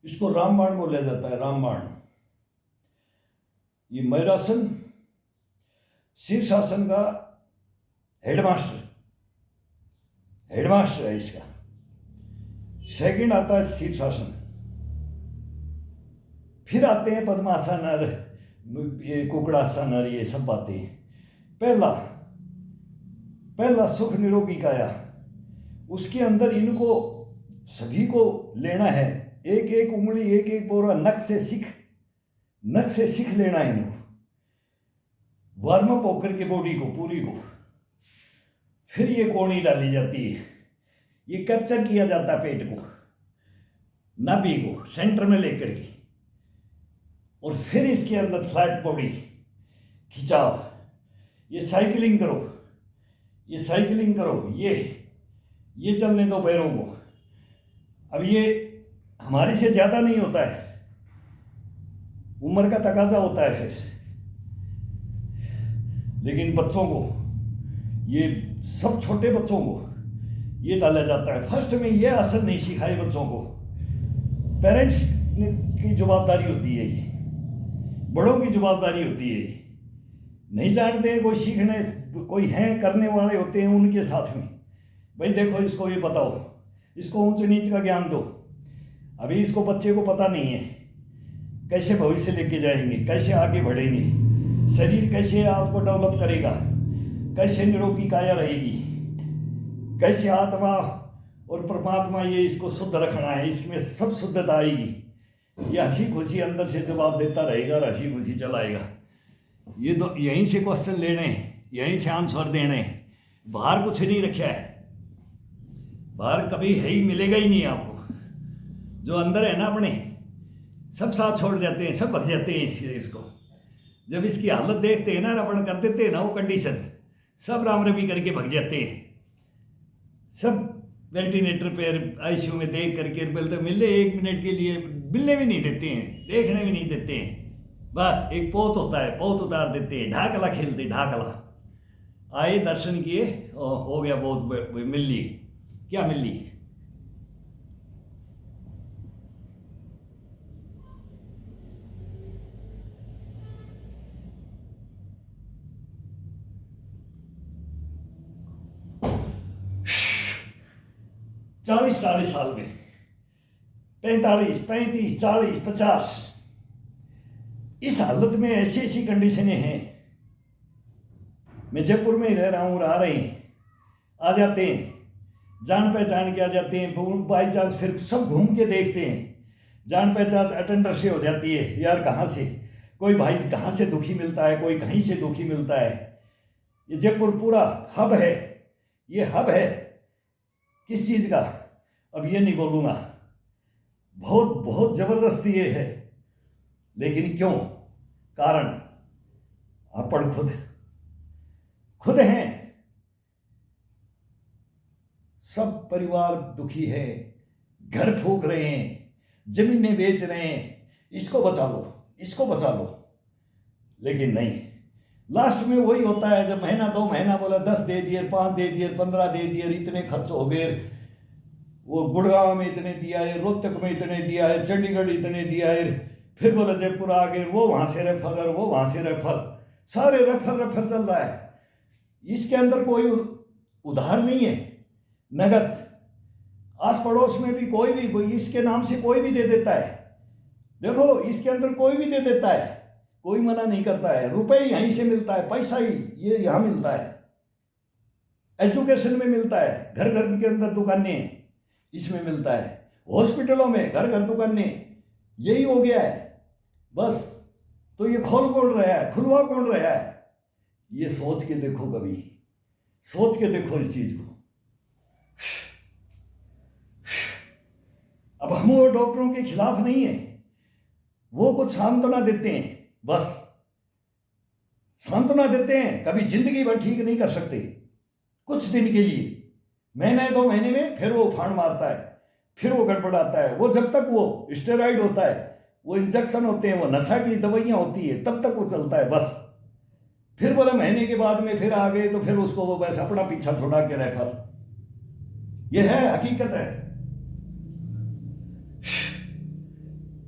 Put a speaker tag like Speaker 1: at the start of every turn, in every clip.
Speaker 1: इसको रामबाण बोला जाता है, रामबाण। ये मयूरासन शीर्षासन का हेडमास्टर है इसका। सेकंड आता है शीर्षासन, फिर आते हैं पद्मासन और ये कुकड़ासन और ये सब बातें। पहला सुख निरोगी काया, उसके अंदर इनको सभी को लेना है, एक एक उंगली एक एक पोरा नख से सीख लेना है इनको, वार्म अप होकर के बॉडी को पूरी को। फिर ये कोणी डाली जाती है, ये कैप्चर किया जाता है पेट को, नाभि को सेंटर में लेकर के, और फिर इसके अंदर फ्लैट बॉडी खिंचाव। ये साइकिलिंग करो, ये चलने दो पैरों को। अब ये हमारे से ज्यादा नहीं होता है, उम्र का तकाजा होता है फिर, लेकिन बच्चों को, ये सब छोटे बच्चों को ये डाला जाता है। फर्स्ट में ये असर नहीं सिखाए बच्चों को, पेरेंट्स की जवाबदारी होती है, ये बड़ों की जवाबदारी होती है। नहीं जानते हैं, कोई सीखने कोई हैं करने वाले होते हैं, उनके साथ में भाई देखो इसको ये बताओ, इसको ऊंच नीच का ज्ञान दो। अभी इसको बच्चे को पता नहीं है कैसे भविष्य लेके जाएंगे, कैसे आगे बढ़ेंगे, शरीर कैसे आपको डेवलप करेगा, कैसे निरोगी काया रहेगी, कैसे आत्मा और परमात्मा ये इसको शुद्ध रखना है, इसमें सब शुद्धता आएगी। ये हंसी खुशी अंदर से जवाब देता रहेगा और हंसी खुशी चलाएगा। ये तो यहीं से क्वेश्चन लेने, यहीं से आंसर देने, बाहर कुछ नहीं रखा है, बाहर कभी है ही मिलेगा ही नहीं आपको। जो अंदर है ना अपने, सब साथ छोड़ जाते हैं, सब भग जाते हैं इसको। जब इसकी हालत देखते हैं ना, अपन कर देते हैं ना वो कंडीशन, सब राम रमी करके भग जाते हैं, सब वेंटिलेटर पे आईसीयू में देख करके बोलते मिले 1 मिनट के लिए, मिलने भी नहीं देते हैं, देखने भी नहीं देते हैं। बस एक पोत होता है, पोत उतार देते हैं, ढाकला खेलते, ढाकला आए दर्शन किए, हो गया बहुत, मिल ली, क्या मिल ली। चालीस साल में 45, 35, 40, 50, इस हालत में ऐसी ऐसी कंडीशनें हैं। मैं जयपुर में ही रह रहा हूँ, रहे हैं, आ जाते हैं, जान पहचान के आ जाते हैं, बाई चांस फिर सब घूम के देखते हैं, जान पहचान अटेंडर से हो जाती है, यार कहाँ से, कोई भाई कहाँ से दुखी मिलता है, कोई कहीं से दुखी मिलता है। ये जयपुर पूरा हब है, ये हब है किस चीज़ का, अब ये नहीं बोलूँगा, बहुत बहुत जबरदस्ती ये है। लेकिन क्यों, कारण अपन खुद हैं, सब परिवार दुखी है, घर फूक रहे हैं, जमीनें बेच रहे हैं, इसको बचा लो, लेकिन नहीं, लास्ट में वही होता है, जब महीना 2 महीना बोला 10 दे दिए, 5 दे दिए, 15 दे दिए, इतने खर्च हो गए, वो गुड़गांव में इतने दिया है, रोहतक में इतने दिया है, चंडीगढ़ इतने दिया है, फिर बोला जयपुर आ गए, वो वहां से रेफर और वो वहां से रेफर, सारे रेफर चल रहा है। इसके अंदर कोई उधार नहीं है, नगद। आस पड़ोस में भी कोई भी इसके नाम से कोई भी दे देता है, देखो इसके अंदर कोई भी दे देता है, कोई मना नहीं करता है, रुपए यहीं से मिलता है, पैसा ही ये यहां मिलता है, एजुकेशन में मिलता है, घर घर के अंदर दुकानें इसमें मिलता है, हॉस्पिटलों में घर घर दुकानें, यही हो गया है बस। तो ये खोल कौन रहा है, खुलवा कौन रहा है, ये सोच के देखो, कभी सोच के देखो इस चीज को। अब हम वो डॉक्टरों के खिलाफ नहीं है, वो कुछ सांत्वना देते हैं, बस सांत्वना देते हैं, कभी जिंदगी भर ठीक नहीं कर सकते, कुछ दिन के लिए, महीने 2 महीने में फिर वो फाड़ मारता है, फिर वो गड़बड़ाता है। वो जब तक वो स्टेरॉइड होता है, वो इंजेक्शन होते हैं, वो नशा की दवाइयां होती है, तब तक वो चलता है बस। फिर बोला महीने के बाद में फिर आ गए तो फिर उसको वो बस अपना पीछा छुड़ा के रेफर, ये है हकीकत है।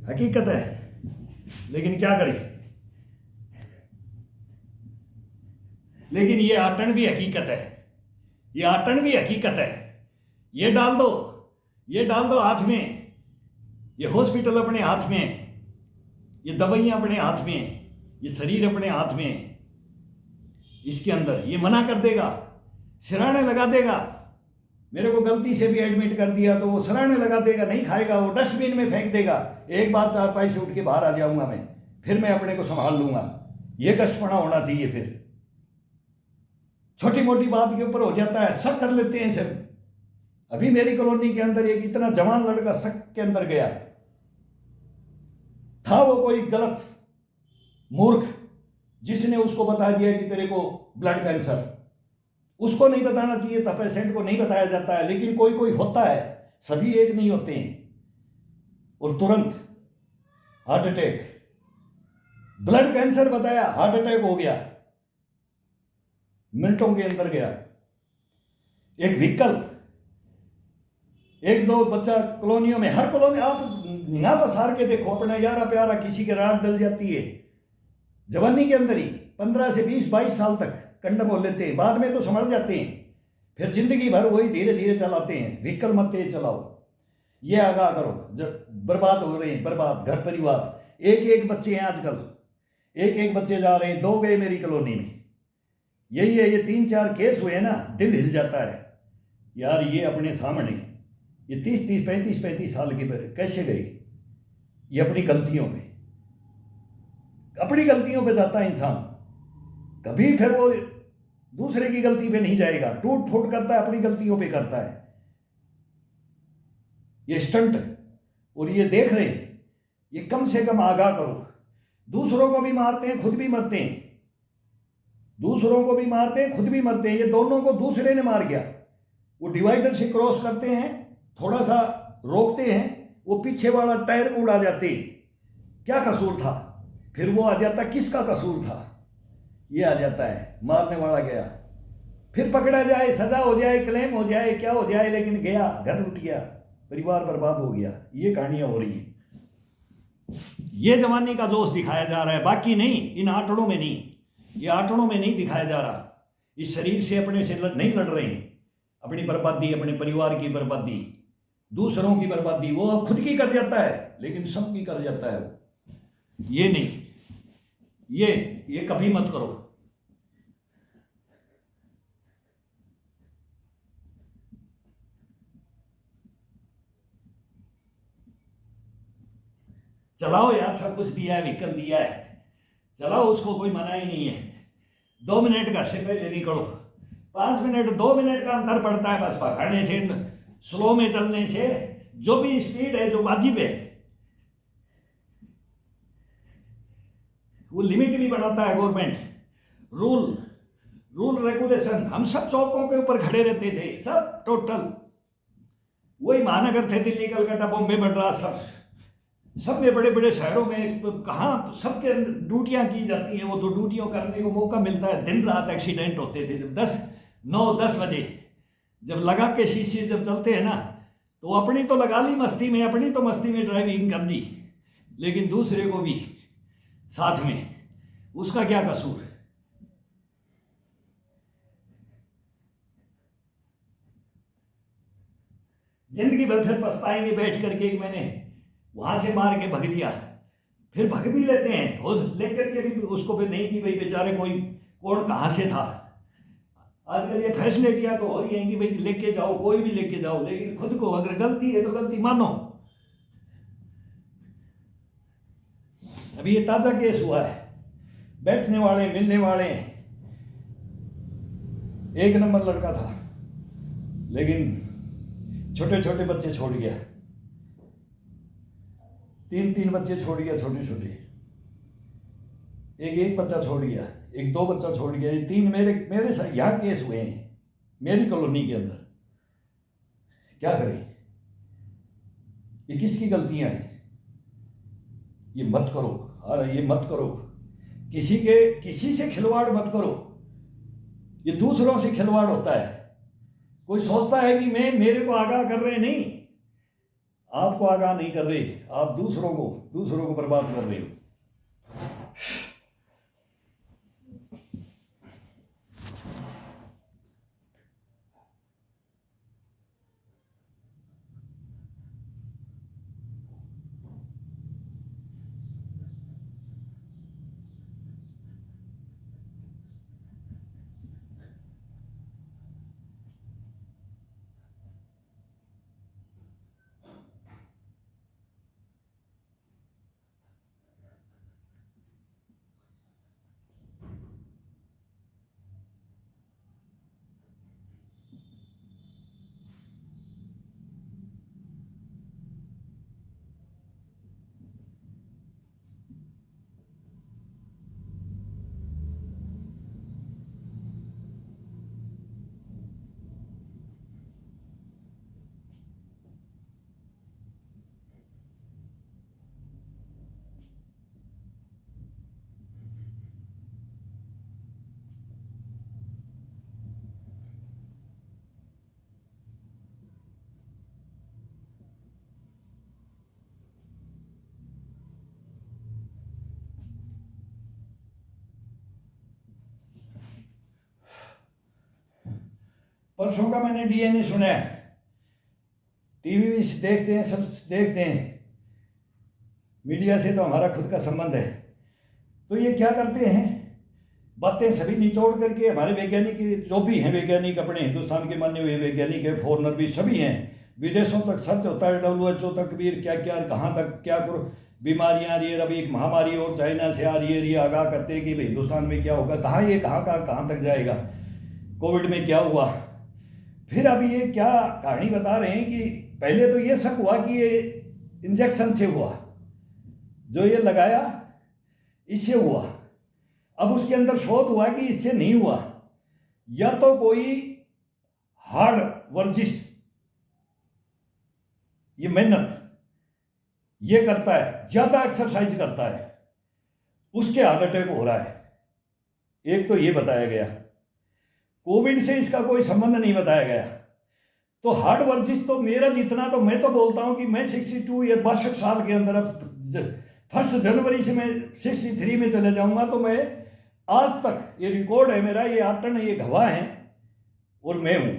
Speaker 1: हकीकत है, लेकिन क्या करें। लेकिन ये आटन भी हकीकत है, ये आटन भी हकीकत है। ये डाल दो, ये डाल दो हाथ में, ये हॉस्पिटल अपने हाथ में, ये दवाइयां अपने हाथ में, ये शरीर अपने हाथ में। इसके अंदर ये मना कर देगा, सिराने लगा देगा। मेरे को गलती से भी एडमिट कर दिया तो वो सिराने लगा देगा, नहीं खाएगा, वो डस्टबिन में फेंक देगा। एक बार चारपाई से उठ के बाहर आ जाऊंगा मैं, फिर मैं अपने को संभाल लूंगा। ये कष्टपना होना चाहिए। फिर छोटी मोटी बात के ऊपर हो जाता है, शक कर लेते हैं सर। अभी मेरी कॉलोनी के अंदर एक इतना जवान लड़का शक के अंदर गया था। वो कोई गलत मूर्ख जिसने उसको बता दिया कि तेरे को ब्लड कैंसर। उसको नहीं बताना चाहिए था, पेशेंट को नहीं बताया जाता है, लेकिन कोई कोई होता है, सभी एक नहीं होते हैं। और तुरंत हार्ट अटैक, ब्लड कैंसर बताया, हार्ट अटैक हो गया, मिनटों के अंदर गया। एक व्हीकल, एक दो बच्चा कॉलोनियों में, हर कॉलोनी आप निगाह पसार के देखो, अपना यारा प्यारा किसी के रात डल जाती है जवानी के अंदर ही। 15 से 20-22 साल तक कंडम हो लेते हैं, बाद में तो संभल जाते हैं, फिर जिंदगी भर वही धीरे धीरे चलाते हैं। व्हीकल मत तेज चलाओ, ये आगाह करो। जब बर्बाद हो रहे हैं, बर्बाद घर परिवार। एक एक बच्चे हैं आजकल, एक एक बच्चे जा रहे हैं। 2 गए मेरी कॉलोनी में, यही है। ये 3-4 केस हुए ना, दिल हिल जाता है यार। ये अपने सामने ये 30-30, 35-35 साल के कैसे गए? ये अपनी गलतियों पे जाता है इंसान। कभी फिर वो दूसरे की गलती पे नहीं जाएगा, टूट फूट करता है, अपनी गलतियों पे करता है। ये स्टंट और ये देख रहे हैं, ये कम से कम आगाह करो। दूसरों को भी मारते हैं, खुद भी मरते हैं। दूसरों को भी मारते हैं, खुद भी मरते हैं। ये दोनों को दूसरे ने मार गया। वो डिवाइडर से क्रॉस करते हैं, थोड़ा सा रोकते हैं, वो पीछे वाला टायर उड़ा जाते। क्या कसूर था? फिर वो आ जाता किसका कसूर था? ये आ जाता है मारने वाला गया, फिर पकड़ा जाए, सजा हो जाए, क्लेम हो जाए, क्या हो जाए, लेकिन गया, घर लुट गया, परिवार बर्बाद हो गया। ये कहानियां हो रही है। ये जवानी का जोश दिखाया जा रहा है, बाकी नहीं। इन आंकड़ों में नहीं, ये आंकड़ों में नहीं दिखाया जा रहा। इस शरीर से अपने से नहीं लड़ रहे हैं। अपनी बर्बादी, अपने परिवार की बर्बादी, दूसरों की बर्बादी वो अब खुद की कर जाता है, लेकिन सबकी कर जाता है वो। ये नहीं, ये कभी मत करो। चलाओ यार, सब कुछ दिया है, व्हीकल दिया है, चलाओ, उसको कोई मना ही नहीं है। 2 मिनट घर से पहले निकलो, 5 मिनट 2 मिनट का अंतर पड़ता है बस पकड़ने से, स्लो में चलने से। जो भी स्पीड है, जो वाजिब है, वो लिमिट भी बनाता है गवर्नमेंट। Rule regulation. हम सब चौकों के ऊपर खड़े रहते थे, सब टोटल वही महानगर थे, दिल्ली, कलकत्ता, बॉम्बे, मद्रास, सब में बड़े बड़े शहरों में कहाँ सबके ड्यूटियां की जाती हैं। वो तो ड्यूटियों करने को मौका मिलता है। दिन रात एक्सीडेंट होते थे। जब 9-10 बजे जब लगा के शीशे जब चलते हैं ना, तो अपनी तो लगा ली मस्ती में, अपनी तो मस्ती में ड्राइविंग कर दी, लेकिन दूसरे को भी साथ में, उसका क्या कसूर? जिंदगी भर फिर पछताएंगे बैठ करके कि मैंने वहां से मार के भग दिया। फिर भग भी लेते हैं, हो लेकर के भी उसको फिर नहीं कि भाई बेचारे कौन कहां से था। आजकल ये फैसिलिटियां तो हो रही हैं कि भाई लेके जाओ, कोई भी लेके जाओ, लेकिन खुद को अगर गलती है तो गलती मानो। अभी ये ताजा केस हुआ है, बैठने वाले मिलने वाले, एक नंबर लड़का था, लेकिन छोटे छोटे बच्चे छोड़ गया। 3 बच्चे छोड़ गया, छोटे छोटे। एक बच्चा छोड़ गया, एक 2 बच्चा छोड़ गया। ये 3 मेरे साथ यहाँ केस हुए हैं मेरी कॉलोनी के अंदर। क्या करें? ये किसकी गलतियां हैं? ये मत करो, ये मत करो। किसी से खिलवाड़ मत करो। ये दूसरों से खिलवाड़ होता है। कोई सोचता है कि मेरे को आगाह कर रहे, नहीं, आपको आगाह नहीं कर रहे, आप दूसरों को बर्बाद कर रहे हो। परसों का मैंने डीएनए सुना है, टीवी भी देखते हैं, सब देखते हैं, मीडिया से तो हमारा खुद का संबंध है। तो ये क्या करते हैं, बातें सभी निचोड़ करके हमारे वैज्ञानिक जो भी हैं, वैज्ञानिक अपने हिंदुस्तान के माने हुए वैज्ञानिक है, फॉरनर भी सभी हैं, विदेशों तक सर्च होता है, WHO तक भी क्या क्या कहाँ तक क्या करो, बीमारियाँ आ रही है, अभी एक महामारी और चाइना से आ रही है, ये आगाह करते हैं कि भाई हिंदुस्तान में क्या होगा, कहाँ ये कहाँ तक जाएगा, कोविड में क्या हुआ। फिर अभी ये क्या कहानी बता रहे हैं कि पहले तो ये शक हुआ कि ये इंजेक्शन से हुआ, जो ये लगाया इससे हुआ। अब उसके अंदर शोध हुआ कि इससे नहीं हुआ, या तो कोई हार्ड वर्जिश, ये मेहनत ये करता है, ज्यादा एक्सरसाइज करता है, उसके हार्ट अटैक हो रहा है। एक तो ये बताया गया, कोविड से इसका कोई संबंध नहीं बताया गया। तो हार्ड वर्जिश तो मेरा जितना, तो मैं तो बोलता हूं कि मैं 62 या 62 साल के अंदर, अब 1 जनवरी से मैं 63 में चले जाऊंगा, तो मैं आज तक, ये रिकॉर्ड है मेरा, ये आटन है, ये गवाह है, और मैं हूं,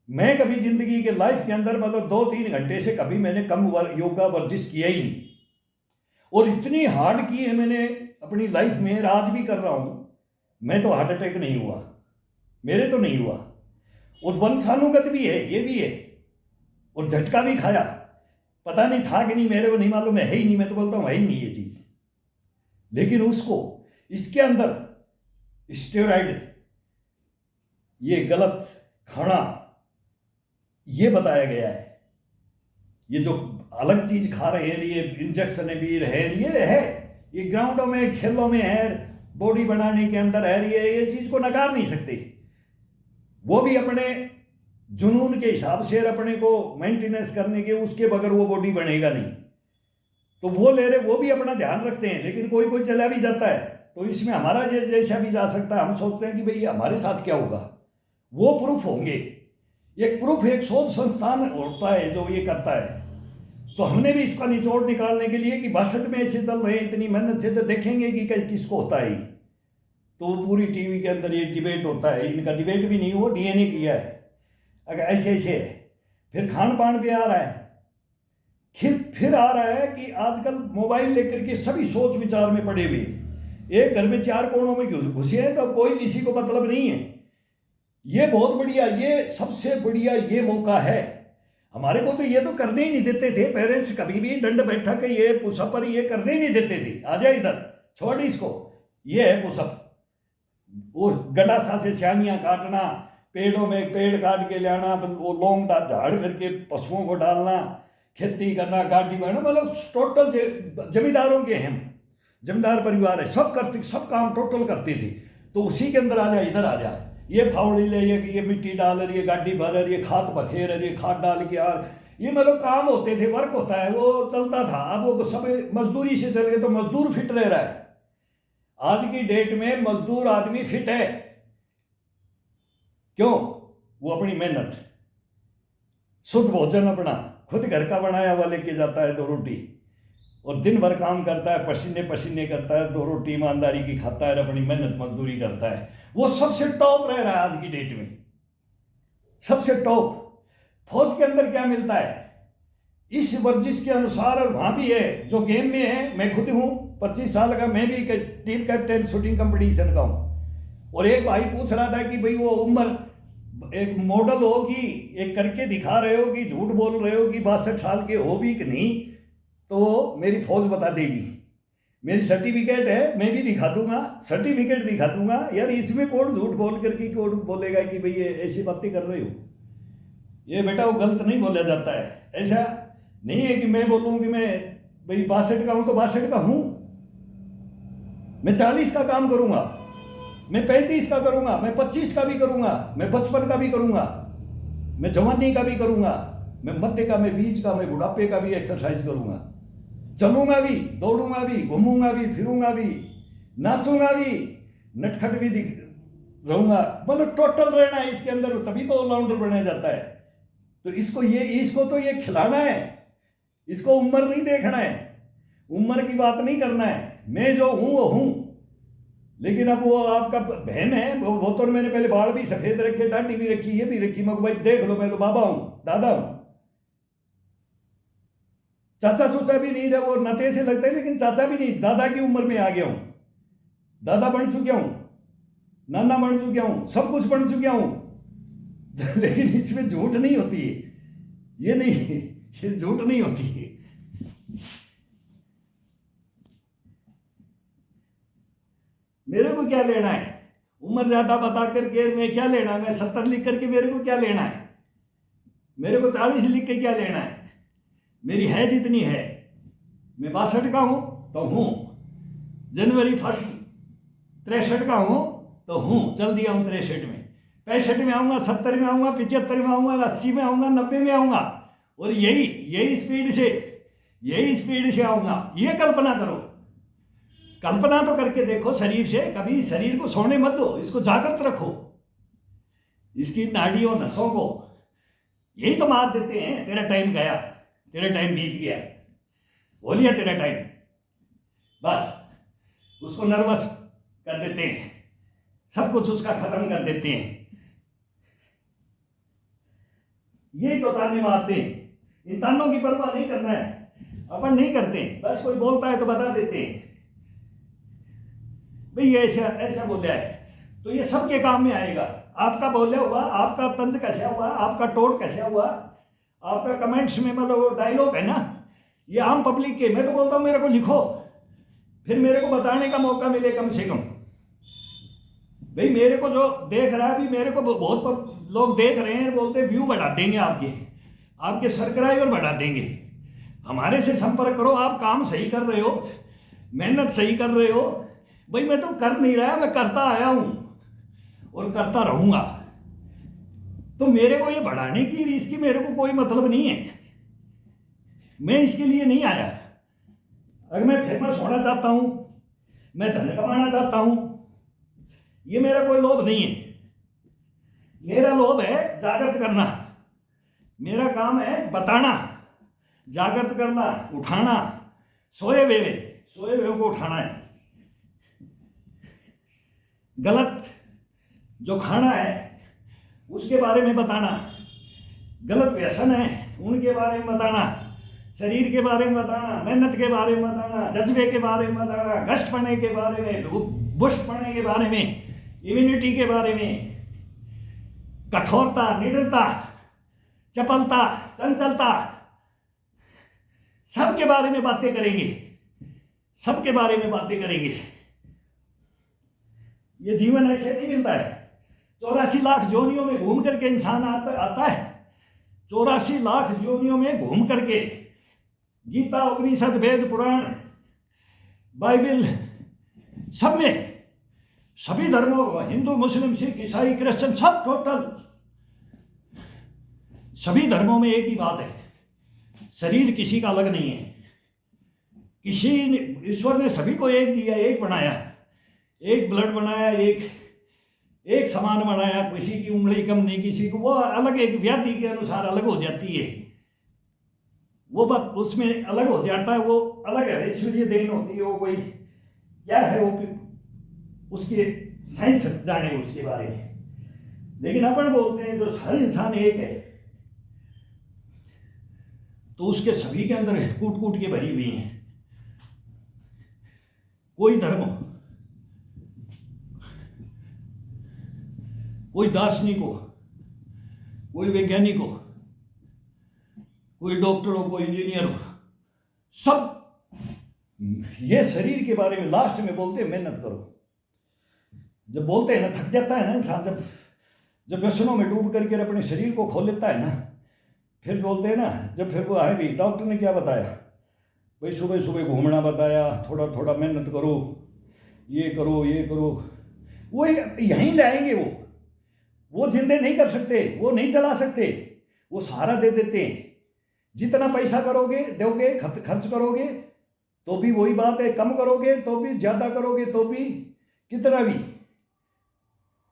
Speaker 1: मैं कभी जिंदगी के लाइफ के अंदर मतलब 2-3 घंटे से कभी मैंने कम योगा वर्जिश किया ही नहीं, और इतनी हार्ड की है मैंने अपनी लाइफ में, आज भी कर रहा हूं। मैं तो हार्ट अटैक नहीं हुआ, मेरे तो नहीं हुआ, और वंशानुगत भी है, ये भी है, और झटका भी खाया, पता नहीं था कि नहीं, मेरे को नहीं मालूम, है ही नहीं, मैं तो बोलता हूं है ही नहीं ये चीज। लेकिन उसको इसके अंदर स्टेरॉइड, ये गलत खाना, ये बताया गया है। ये जो अलग चीज खा रहे हैं, ये इंजेक्शन भी है, ये है, ये ग्राउंडों में खेलों में है, बॉडी बनाने के अंदर है, ये चीज को नकार नहीं सकते। वो भी अपने जुनून के हिसाब से, अपने को मेंटेनेंस करने के, उसके बगैर वो बॉडी बनेगा नहीं, तो वो ले रहे, वो भी अपना ध्यान रखते हैं। लेकिन कोई कोई चला भी जाता है, तो इसमें हमारा जैसा भी जा सकता है। हम सोचते हैं कि भाई हमारे साथ क्या होगा, वो प्रूफ होंगे, एक प्रूफ, एक शोध संस्थान होता है जो ये करता है। तो हमने भी इसका निचोड़ निकालने के लिए कि 62 में ऐसे चल रहे हैं, इतनी मेहनत से, तो देखेंगे कि किसको होता है। तो पूरी टीवी के अंदर ये डिबेट होता है, इनका डिबेट भी नहीं, वो डीएनए किया है, अगर ऐसे ऐसे है। फिर खान पान पे आ रहा है, फिर आ रहा है कि आजकल मोबाइल लेकर के सभी सोच विचार में पड़े हुए, एक घर में 4 कोनों में घुसे हैं, तो कोई किसी को मतलब नहीं है। ये बहुत बढ़िया, ये सबसे बढ़िया ये मौका है हमारे को। तो ये तो करने ही नहीं देते थे पेरेंट्स, कभी भी दंड बैठक ये पुशअप पर ये करने ही नहीं देते थे, आ जाए इधर, छोड़ इसको, ये है पुशअप। वो गंडासा से स्यानियां काटना, पेड़ों में पेड़ काट के लाना, वो लौंग झाड़ करके पशुओं को डालना, खेती करना, गाड़ी बनाना, मतलब टोटल जमींदारों के हम जमींदार परिवार है, सब करते, सब काम टोटल करते थे। तो उसी के अंदर आ जा, इधर आ जा, ये फावड़ी ले, ये मिट्टी डाल रही है, गाड़ी भर रही है, खाद बखेर रही है, खाद डाल के यार, ये मतलब काम होते थे, वर्क होता है, वो चलता था। अब वो सब मजदूरी से चल गए, तो मजदूर फिट रह रहा है। आज की डेट में मजदूर आदमी फिट है, क्यों? वो अपनी मेहनत, शुद्ध भोजन अपना, खुद घर का बनाया हुआ लेके जाता है 2 रोटी, और दिन भर काम करता है, पसीने पसीने करता है, 2 रोटी ईमानदारी की खाता है, अपनी मेहनत मजदूरी करता है, वो सबसे टॉप रह रहा है आज की डेट में, सबसे टॉप। फौज के अंदर क्या मिलता है इस वर्जिश के अनुसार, और वहां भी है जो गेम में है। मैं खुद हूं 25 साल का, मैं भी टीम कैप्टन शूटिंग कंपटीशन का हूं। और एक भाई पूछ रहा था कि भाई वो उम्र एक मॉडल होगी, एक करके दिखा रहे हो कि झूठ बोल रहे हो कि 62 साल के हो भी कि नहीं, तो मेरी फौज बता देगी। मेरी सर्टिफिकेट है, मैं भी दिखा दूंगा, सर्टिफिकेट दिखा दूंगा। यार इसमें कौन झूठ बोल करके कौन बोलेगा कि भाई ये ऐसी बातें कर रहे हो? ये बेटा वो गलत नहीं बोला जाता है। ऐसा नहीं है कि मैं बोलूं कि मैं भाई 62 का हूं तो 62 का हूं। मैं 40 का काम करूंगा, मैं 35 का करूंगा, मैं 25 का भी करूंगा, मैं 55 का भी करूंगा, मैं जवानी का भी करूंगा, मैं मध्य का, मैं बीच का, मैं बुढ़ापे का भी एक्सरसाइज करूंगा, चलूंगा भी, दौड़ूंगा भी, घूमूंगा भी, फिरूंगा भी, नाचूंगा भी, नटखट भी रहूंगा। मतलब टोटल रहना है इसके अंदर, तभी तो ऑलराउंडर बना जाता है। तो इसको तो ये खिलाना है, इसको उम्र नहीं देखना है, उम्र की बात नहीं करना है। मैं जो हूं वो हूं। लेकिन अब वो आपका बहन है, वो तो मैंने पहले बाल भी सफेद रखे, दाढ़ी भी रखी, ये भी रखी, मगर भाई देख लो मैं तो बाबा हूं, दादा हूं, चाचा चूचा भी नहीं रहे। वो नते से लगते हैं लेकिन चाचा भी नहीं, दादा की उम्र में आ गया हूं, दादा बन चुका हूं, नाना बन चुका हूं, सब कुछ बन चुका हूं। लेकिन इसमें झूठ नहीं होती है, ये नहीं, ये झूठ नहीं होती है। मेरे को क्या लेना है उम्र ज्यादा बता करके? मैं क्या लेना है? मैं 70 लिख करके मेरे को क्या लेना है? मेरे को 40 लिख के क्या लेना है? मेरी है जितनी है। मैं 62 का हूं तो हूं, जनवरी 1 63 का हूं तो हूं, चल दिया हूं 63 में, 65 में आऊंगा, 70 में आऊंगा, 75 में आऊंगा, 80 में आऊंगा, 90 में आऊंगा, और यही स्पीड से आऊंगा। ये कल्पना करो, कल्पना तो करके देखो शरीर से। कभी शरीर को सोने मत दो, इसको जागृत रखो, इसकी नाड़ियों नसों को। यही तो मार देते हैं, तेरा टाइम गया, तेरा टाइम बीत गया, हो लिया तेरा टाइम, बस उसको नर्वस कर देते हैं, सब कुछ उसका खत्म कर देते हैं। यही तो ताने मारते हैं। इन तानों की परवाह नहीं करना है, अपन नहीं करते, बस कोई बोलता है तो बता देते हैं भाई ये ऐसा ऐसा बोला है, तो ये सबके काम में आएगा। आपका बोले हुआ, आपका तंज कैसा हुआ, आपका टोट कैसा हुआ, आपका कमेंट्स में मतलब वो डायलॉग है ना, ये आम पब्लिक के। मैं तो बोलता हूं मेरे को लिखो, फिर मेरे को बताने का मौका मिले कम से कम। भाई मेरे को जो देख रहा है, अभी मेरे को बहुत लोग देख रहे हैं, बोलते व्यू बढ़ा देंगे, आपके सब्सक्राइबर बढ़ा देंगे। हमारे से संपर्क करो, आप काम सही कर रहे हो, मेहनत सही कर रहे हो। भाई मैं तो कर नहीं रहा, मैं करता आया हूं और करता रहूंगा। तो मेरे को ये बढ़ाने की, इसकी मेरे को कोई मतलब नहीं है। मैं इसके लिए नहीं आया। अगर मैं फेमस होना चाहता हूं, मैं धन कमाना चाहता हूं, ये मेरा कोई लोभ नहीं है। मेरा लोभ है जागृत करना, मेरा काम है बताना, जागृत करना, उठाना, सोए हुए को उठाना है। गलत जो खाना है उसके बारे में बताना, गलत व्यसन है उनके बारे में बताना, शरीर के बारे में बताना, मेहनत के बारे में बताना, जज्बे के बारे में बताना, गश्तपने के बारे में, बुष्टपने के बारे में, इम्यूनिटी के बारे में, कठोरता, निडरता, चपलता, चंचलता, सबके बारे में बातें करेंगे, सबके बारे में बातें करेंगे। ये जीवन ऐसे नहीं मिलता है। 84 लाख योनियों में घूम करके इंसान आता है, 84 लाख योनियों में घूम करके गीता, उपनिषद, वेद, पुराण, बाइबल, सब में, सभी धर्मों, हिंदू, मुस्लिम, सिख, ईसाई, क्रिश्चियन, सब टोटल सभी धर्मों में एक ही बात है, शरीर किसी का अलग नहीं है। किसी ईश्वर ने सभी को एक दिया, एक बनाया, एक ब्लड बनाया, एक समान बनाया। किसी की उंगली कम नहीं, किसी को वो अलग, एक व्याधि के अनुसार अलग हो जाती है। वो बात उसमें अलग हो जाता है, वो अलग है, ईश्वरीय देन होती है वो, कोई क्या है वो उसके साइंस जाने उसके बारे में। लेकिन अपन बोलते हैं जो हर इंसान एक है, तो उसके सभी के अंदर कूट कूट के भरी हुई हैं। कोई धर्म हो, कोई दार्शनिक हो, कोई वैज्ञानिक हो, कोई डॉक्टर हो, कोई इंजीनियर हो, सब ये शरीर के बारे में लास्ट में बोलते हैं मेहनत करो। जब बोलते हैं ना, थक जाता है ना इंसान, जब व्यसनों में डूब करके अपने शरीर को खो लेता है ना, फिर बोलते हैं ना, जब फिर वो आए भी डॉक्टर ने क्या बताया भाई, सुबह सुबह घूमना बताया, थोड़ा थोड़ा मेहनत करो, ये करो ये करो, वो यहीं लाएंगे। वो जिंदे नहीं कर सकते, वो नहीं चला सकते, वो सहारा दे देते हैं। जितना पैसा करोगे दोगे, खर्च करोगे तो भी वही बात है, कम करोगे तो भी, ज्यादा करोगे तो भी, कितना भी,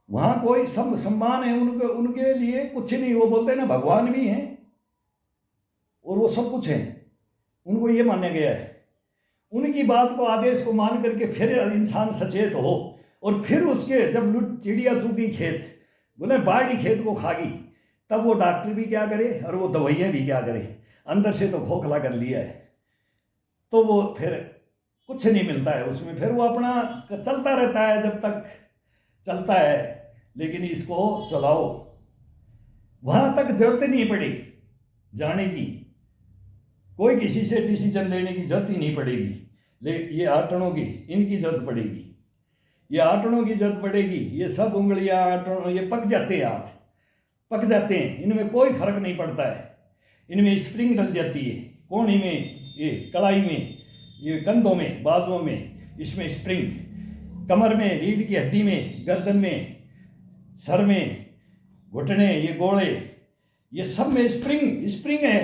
Speaker 1: वहां कोई सम्मान है उनके लिए कुछ नहीं। वो बोलते हैं ना भगवान भी हैं और वो सब कुछ है, उनको ये माना गया है। उनकी बात को, आदेश को मान करके फिर इंसान सचेत हो, और फिर उसके जब चिड़िया चूकी खेत, बोले बाड़ी खेत को खागी, तब वो डॉक्टर भी क्या करे और वो दवाइयाँ भी क्या करे, अंदर से तो खोखला कर लिया है, तो वो फिर कुछ नहीं मिलता है उसमें। फिर वो अपना चलता रहता है जब तक चलता है, लेकिन इसको चलाओ, वहां तक जरूरत नहीं पड़ी जाने की, कोई किसी से डिसीजन लेने की जरूरत ही नहीं पड़ेगी। ये आटनों की, इनकी जरूरत पड़ेगी, ये आटनों की जरूरत पड़ेगी। ये सब उंगलियां आटनों, ये पक जाते हैं, हाथ पक जाते हैं, इनमें कोई फर्क नहीं पड़ता है। इनमें स्प्रिंग डल जाती है, कोहनी में, ये कलाई में, ये कंधों में, बाजुओं में, इसमें स्प्रिंग, कमर में, रीढ़ की हड्डी में, गर्दन में, सर में, घुटने, ये गोड़े, ये सब में स्प्रिंग है।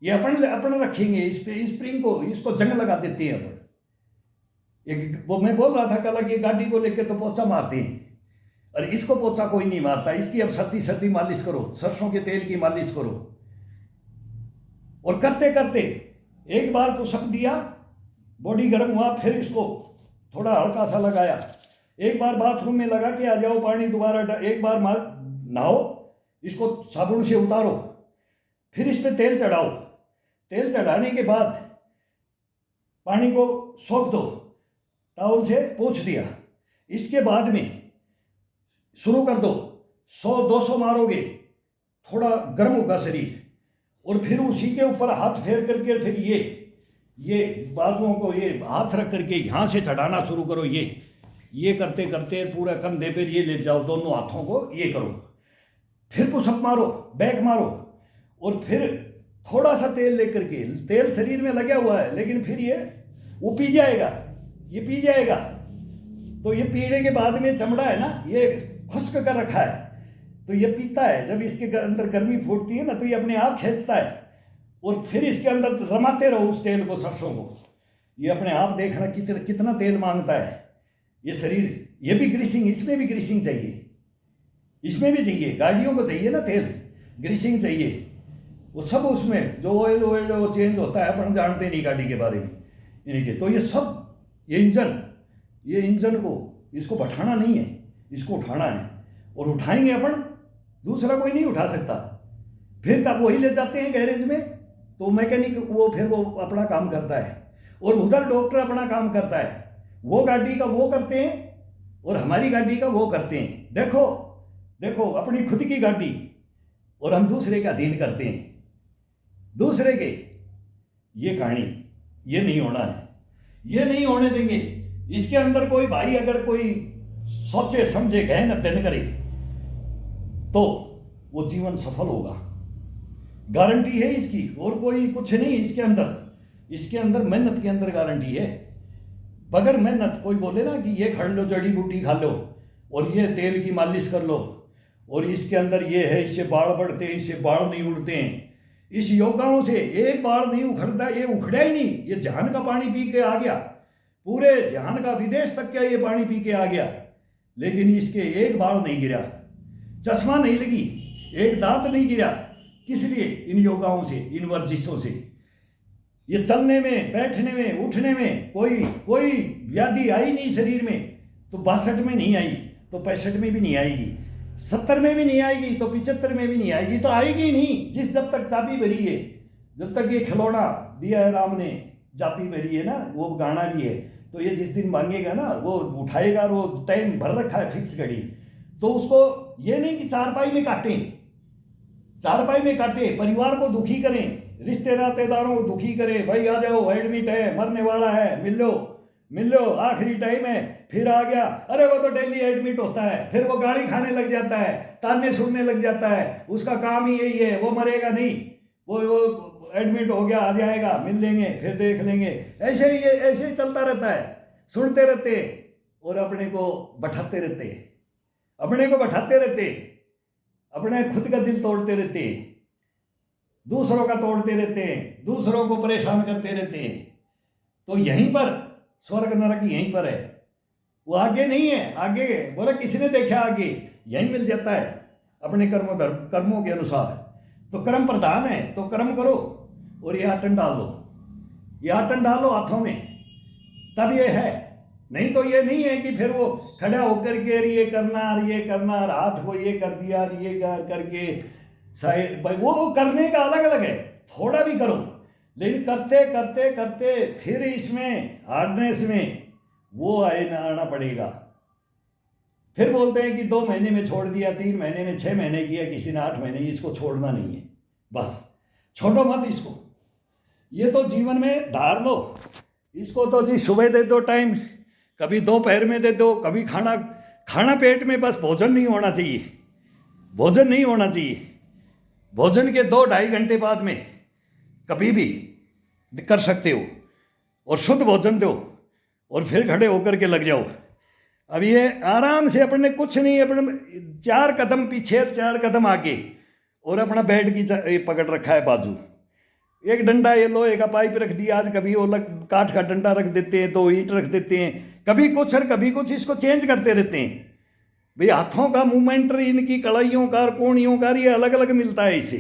Speaker 1: ये अपन रखेंगे इस पे, स्प्रिंग को, इसको जंग लगा देते हैं अपन। एक वो मैं बोल रहा था कल कि गाड़ी को लेकर तो पोछा मारते हैं, और इसको पोछा कोई नहीं मारता। इसकी अब सर्दी सर्दी मालिश करो, सरसों के तेल की मालिश करो, और करते करते एक बार तो सब दिया, बॉडी गर्म हुआ, फिर इसको थोड़ा हल्का सा लगाया, एक बार बाथरूम में लगा के आ जाओ, पानी दोबारा, एक बार नहाओ, इसको साबुन से उतारो, फिर इस पे तेल चढ़ाओ, तेल चढ़ाने के बाद पानी को सोख दो, टावल से पोंछ दिया, इसके बाद में शुरू कर दो, 100-200 मारोगे, थोड़ा गर्म होगा शरीर, और फिर उसी के ऊपर हाथ फेर करके फिर ये बाजुओं को ये हाथ रख करके यहाँ से चढ़ाना शुरू करो। ये करते करते पूरा कंधे पर ये ले जाओ, दोनों हाथों को ये करो, फिर पुशअप मारो, बैक मारो, और फिर थोड़ा सा तेल लेकर के, तेल शरीर में लगा हुआ है लेकिन फिर वो पी जाएगा, ये पी जाएगा, तो ये पीने के बाद में चमड़ा है ना, ये खुश्क कर रखा है, तो ये पीता है। जब इसके अंदर गर्मी फूटती है ना, तो ये अपने आप खींचता है, और फिर इसके अंदर रमाते रहो उस तेल को, सरसों को, ये अपने आप देखना कितना तेल मांगता है ये शरीर। ये भी ग्रीसिंग, इसमें भी ग्रीसिंग चाहिए, इसमें भी चाहिए, गाड़ियों को चाहिए ना तेल, ग्रीसिंग चाहिए, वो सब उसमें जो ऑयल वो चेंज होता है, अपन जानते नहीं गाड़ी के बारे में इनके। तो ये सब, ये इंजन को, इसको बैठाना नहीं है, इसको उठाना है, और उठाएंगे अपन, दूसरा कोई नहीं उठा सकता। फिर कब वही ले जाते हैं गैरेज में, तो मैकेनिक वो फिर वो अपना काम करता है, और उधर डॉक्टर अपना काम करता है, वो गाड़ी का वो करते हैं और हमारी गाड़ी का वो करते हैं। देखो अपनी खुद की गाड़ी, और हम दूसरे का अधीन करते हैं, दूसरे के। ये कहानी, ये नहीं होना है, ये नहीं होने देंगे। इसके अंदर कोई भाई अगर कोई सोचे समझे, गहन अध्ययन करे, तो वो जीवन सफल होगा, गारंटी है इसकी, और कोई कुछ नहीं इसके अंदर मेहनत के अंदर गारंटी है। बगैर मेहनत, कोई बोले ना कि ये खा लो, जड़ी बूटी खा लो, और ये तेल की मालिश कर लो, और इसके अंदर ये है, इससे बाल बढ़ते हैं, इससे बाल नहीं उड़ते हैं, इस योगाओं से एक बाल नहीं उखड़ता, ये उखड़ा ही नहीं, ये जहान का पानी पी के आ गया, पूरे जहान का, विदेश तक का ये पानी पी के आ गया, लेकिन इसके एक बाल नहीं गिरा, चश्मा नहीं लगी, एक दांत नहीं गिरा। किस लिए? इन योगाओं से, इन वर्जिशों से। ये चलने में, बैठने में, उठने में कोई कोई व्याधि आई नहीं शरीर में, तो 62 में नहीं आई तो 65 में भी नहीं आएगी, 70 में भी नहीं आएगी तो 75 में भी नहीं आएगी, तो आएगी नहीं। जिस जब तक चाबी भरी है, जब तक ये खिलौना दिया है राम ने, चाबी भरी है ना, वो गाना भी है, तो ये जिस दिन मांगेगा ना वो उठाएगा, और वो टाइम भर रखा है फिक्स घड़ी, तो उसको ये नहीं कि चारपाई में काटें, चारपाई में काटे, परिवार को दुखी करें, रिश्ते नातेदारों को दुखी करें, भाई आ जाओ एडमिट है, मरने वाला है, मिल लो आखिरी टाइम है, फिर आ गया, अरे वो तो डेली एडमिट होता है, फिर वो गाली खाने लग जाता है, ताने सुनने लग जाता है, उसका काम ही यही है, वो मरेगा नहीं, वो एडमिट हो गया, आ जाएगा, मिल लेंगे, फिर देख लेंगे, ऐसे ही चलता रहता है, सुनते रहते और अपने को बैठाते रहते, अपने खुद का दिल तोड़ते रहते, दूसरों का तोड़ते रहते हैं, दूसरों को परेशान करते रहते हैं। तो यहीं पर स्वर्ग नरक यहीं पर है, वो आगे नहीं है। आगे बोला किसी ने देखा, आगे यहीं मिल जाता है अपने कर्मों के अनुसार। तो कर्म प्रधान है, तो कर्म करो और ये आटन डालो हाथों में, तब ये है। नहीं तो ये नहीं है कि फिर वो खड़ा होकर के ये करना, हाथ को ये कर दिया, ये करके साइड, भाई वो करने का अलग अलग है, थोड़ा भी करो, लेकिन करते फिर इसमें हार्डनेस में वो आना पड़ेगा। फिर बोलते हैं कि 2 महीने में छोड़ दिया, 3 महीने में, 6 महीने किया, किसी ने 8 महीने, इसको छोड़ना नहीं है, बस छोड़ो मत इसको। ये तो जीवन में धार लो इसको, तो जी सुबह दे दो टाइम, कभी दोपहर में दे दो, कभी खाना पेट में, बस भोजन नहीं होना चाहिए। भोजन के 2-2.5 घंटे बाद में कभी भी कर सकते हो, और शुद्ध भोजन दो, और फिर खड़े होकर के लग जाओ। अब ये आराम से, अपने कुछ नहीं, अपने 4 कदम पीछे, 4 कदम आगे, और अपना बेड की पकड़ रखा है बाजू, एक डंडा ये लोहे का पाइप रख दिया, आज कभी वो काठ का डंडा रख देते हैं, 2 ईंट रख देते हैं, कभी कुछ और कभी कुछ, इसको चेंज करते रहते हैं। भाई हाथों का मूवमेंट, इनकी कड़ाइयों का, कोणियों का, ये अलग अलग मिलता है इसे,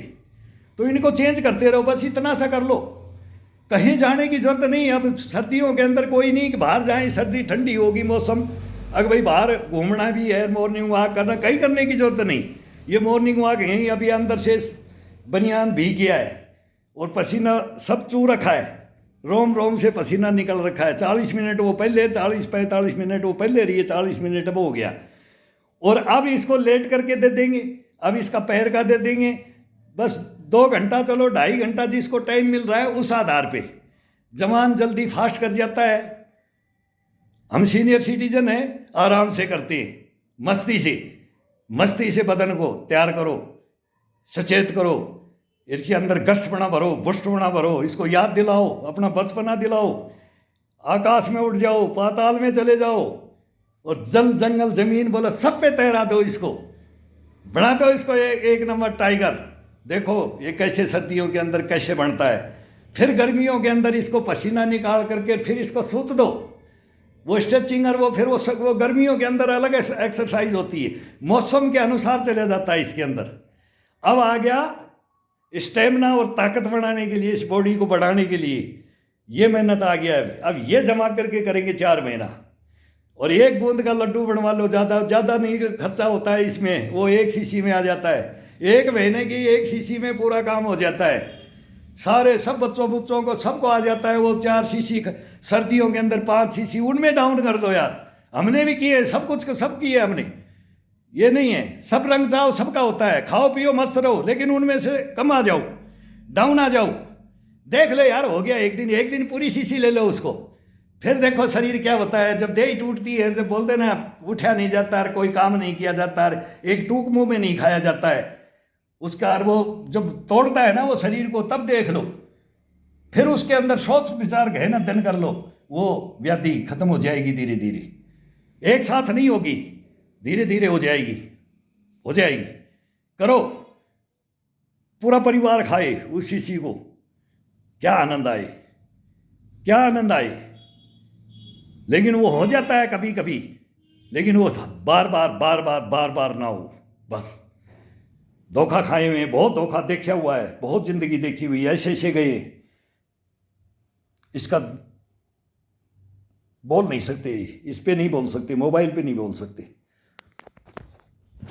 Speaker 1: तो इनको चेंज करते रहो, बस इतना सा कर लो। कहीं जाने की जरूरत नहीं। अब सर्दियों के अंदर कोई नहीं कि बाहर जाएं, सर्दी ठंडी होगी मौसम, अगर भाई बाहर घूमना भी है, मॉर्निंग वॉक करना, कहीं करने की जरूरत नहीं। ये मॉर्निंग वॉक यहीं, अभी अंदर से बनियान भीग गया है और पसीना सब चू रखा है, रोम से पसीना निकल रखा है। 40 मिनट वो पहले, 40-45 मिनट वो पहले रही है, 40 मिनट अब हो गया, और अब इसको लेट करके दे देंगे, अब इसका पैर का दे देंगे, बस 2 घंटा, चलो 2.5 घंटा जिसको टाइम मिल रहा है, उस आधार पे जवान जल्दी फास्ट कर जाता है। हम सीनियर सिटीजन हैं, आराम से करते हैं, मस्ती से बदन को तैयार करो, सचेत करो, इसके अंदर गश्तपना भरो, बुष्टपना भरो, इसको याद दिलाओ, अपना बचपना दिलाओ, आकाश में उड़ जाओ, पाताल में चले जाओ, और जल जंगल जमीन बोला सब पे तैरा दो, इसको बना दो, इसको एक नंबर टाइगर। देखो ये कैसे सर्दियों के अंदर कैसे बनता है, फिर गर्मियों के अंदर इसको पसीना निकाल करके फिर इसको सूत दो, वो स्ट्रेचिंग, और वो फिर वो गर्मियों के अंदर अलग एक्सरसाइज होती है, मौसम के अनुसार चला जाता है इसके अंदर। अब आ गया स्टेमिना और ताकत बढ़ाने के लिए, इस बॉडी को बढ़ाने के लिए ये मेहनत आ गया है। अब ये जमा करके करेंगे 4 महीना, और 1 बूंद का लड्डू बनवा लो, ज़्यादा नहीं खर्चा होता है इसमें, वो 1 शीशी में आ जाता है, 1 महीने की 1 शीशी में पूरा काम हो जाता है। सारे सब बच्चों को सबको आ जाता है वो 4 शीशी, सर्दियों के अंदर 5 शीशी, उनमें डाउन कर दो यार। हमने भी किए, सब कुछ सब किए हमने, ये नहीं है सब रंग जाओ, सबका होता है, खाओ पियो मस्त रहो, लेकिन उनमें से कम आ जाओ, डाउन आ जाओ। देख ले यार, हो गया एक दिन पूरी शीशी ले लो उसको, फिर देखो शरीर क्या होता है। जब देह टूटती है, जब बोलते ना उठा नहीं जाता, कोई काम नहीं किया जाता, एक टूक मुंह में नहीं खाया जाता है उसका, और वो जब तोड़ता है ना वो शरीर को, तब देख लो, फिर उसके अंदर सोच विचार गहन अध्ययन कर लो, वो व्याधि खत्म हो जाएगी धीरे धीरे, एक साथ नहीं होगी, धीरे धीरे हो जाएगी। करो, पूरा परिवार खाए उस शीशी को, क्या आनंद आए। लेकिन वो हो जाता है कभी कभी, लेकिन वो बार बार ना हो। बस धोखा खाए हुए, बहुत धोखा देखा हुआ है, बहुत जिंदगी देखी हुई, ऐसे गए इसका बोल नहीं सकते, इस पे नहीं बोल सकते, मोबाइल पे नहीं बोल सकते।